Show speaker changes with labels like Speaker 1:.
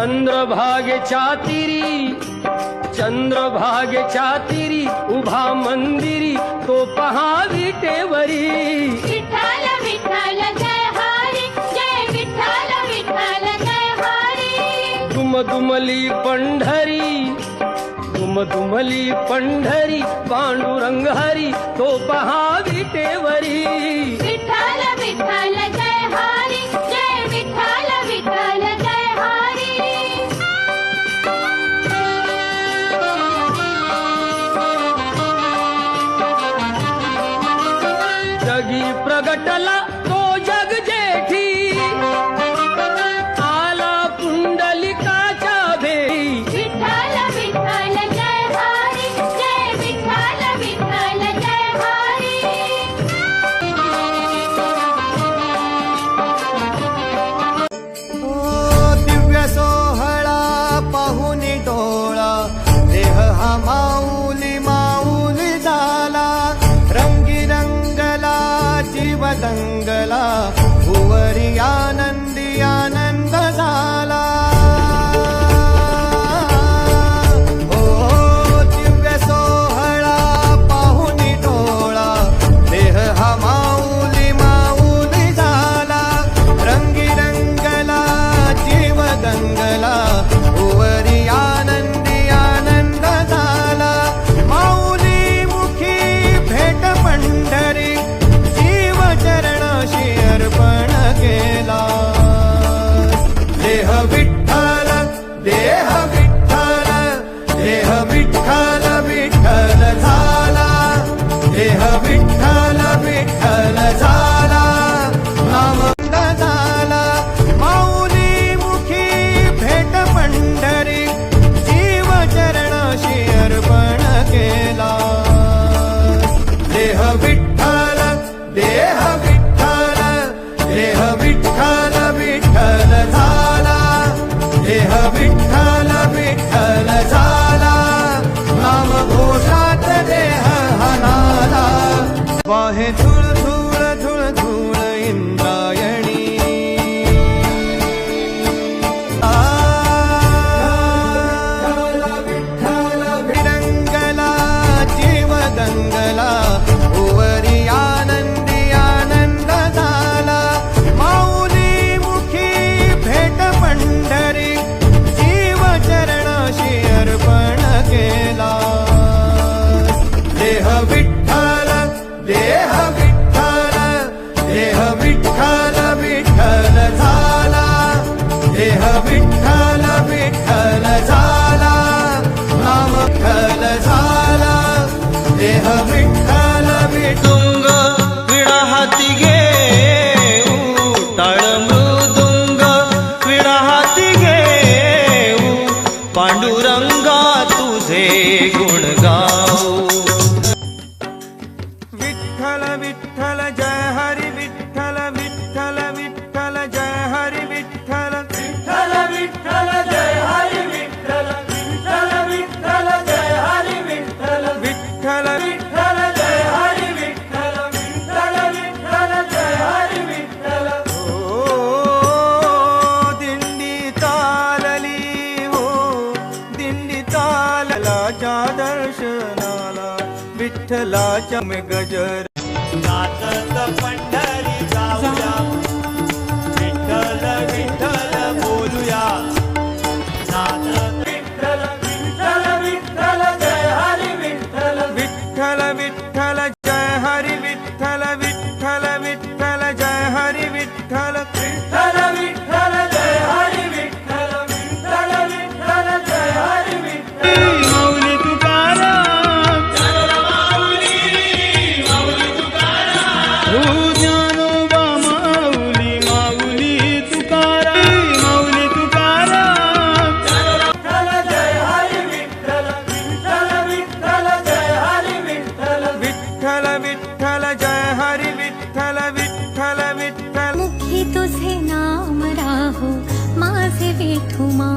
Speaker 1: चंद्रभागेच्या तिरी उभा मंदिरी तो पहा विटेवरी।
Speaker 2: विठ्ठल विठ्ठल जय हरी, जय विठ्ठल विठ्ठल जय हरी।
Speaker 1: दुमदुमली पंढरी पांडुरंग हरी तो पहा विटेवरी।
Speaker 2: विठ्ठल विठ्ठल जय हरी, जय विठ्ठल विठ्ठल जय हरी।
Speaker 1: जगी प्रगटला तो जग जेठी आला पुंडलिकाच्या भेटी।
Speaker 2: विठ्ठल विठ्ठल जय हरी, जय विठ्ठल विठ्ठल जय हरी।
Speaker 3: दिव्य सोहळा पाहुनी डोळा देह हा माऊली झाला। रंगी रंगला जीव दंगला भुवरी आनंदी आनंद झाला। ओ दिव्य सोहळा पाहुनी डोळा देह हा माऊली झाला। रंगी रंगला जीव दंगला भुवरी आनंदी आनंद झाला। माऊली मुखी भेट पंढरी जीव चरणाशी अर्पण केला। देह विठ्ठल देह विठ्ठल देह विठ्ठल विठ्ठल झाला। देह विठ्ठल विठ्ठल झाला नाम झाला। माऊली मुखी भेट पंढरी जीव चरणाशी अर्पण केला। देह विठ्ठल देह विठ्ठल देह विठ्ठल विठ्ठल झाला। देह विठ्ठल विठ्ठल झाला नाम घोषात देह हनाला। वाहे धूळ धूळ धूळ धूळ इंद्रायणी विरंगला जीव दंगला भुवरी आनंदी आनंद झाला। माऊली मुखी भेट पंढरी जीव चरणाशी अर्पण केला। देह विठ्ठल देह विठ्ठल देह विठ्ठल विठ्ठल झाला। देह विठ्ठल विठ्ठल झाला नाम विठ्ठल झाला। देह विठ्ठल
Speaker 4: मृदुंग विणा हाती घेऊ टाळ मृदुंग विणा हाती घेऊ पांडुरंगा तुझे गुण गाऊ।
Speaker 3: विठ्ठल विठ्ठल जय हरी विठ्ठल विठ्ठल विठ्ठल जय हरी विठ्ठल। विठ्ठल विठ्ठल जय हरी विठ्ठल विठ्ठल विठ्ठल जय हरी विठ्ठल। विठ्ठल विठ्ठल जय हरी विठ्ठल विठ्ठल विठ्ठल जय हरी विठ्ठल। ओ दिंडी चालली हो दिंडी चाललाच्या दर्शनाला विठ्ठलाच्या में गजर नाचत पंढरी जाऊया। विठ्ठल विठ्ठल बोलूया नाचत विठ्ठल विठ्ठल विठ्ठल जय हरी विठ्ठल। विठ्ठल विठ्ठल जय हरी विठ्ठल विठ्ठल विठ्ठल जय हरी विठ्ठल। विठ्ठल विठ्ठल जय हरी विठ्ठल विठ्ठल विठ्ठल जय हरी विठ्ठल।
Speaker 4: माऊली तुकाराम ज्ञानोबा माऊली माऊली तुकाराम माऊली तुकाराम।
Speaker 3: विठ्ठल जय हरी विठ्ठल विठ्ठल विठ्ठल जय हरी विठ्ठल। विठ्ठल विठ्ठल जय हरी विठ्ठल विठ्ठल विठ्ठल।
Speaker 2: मुखी तुझे नाम राहो माझे विठू मा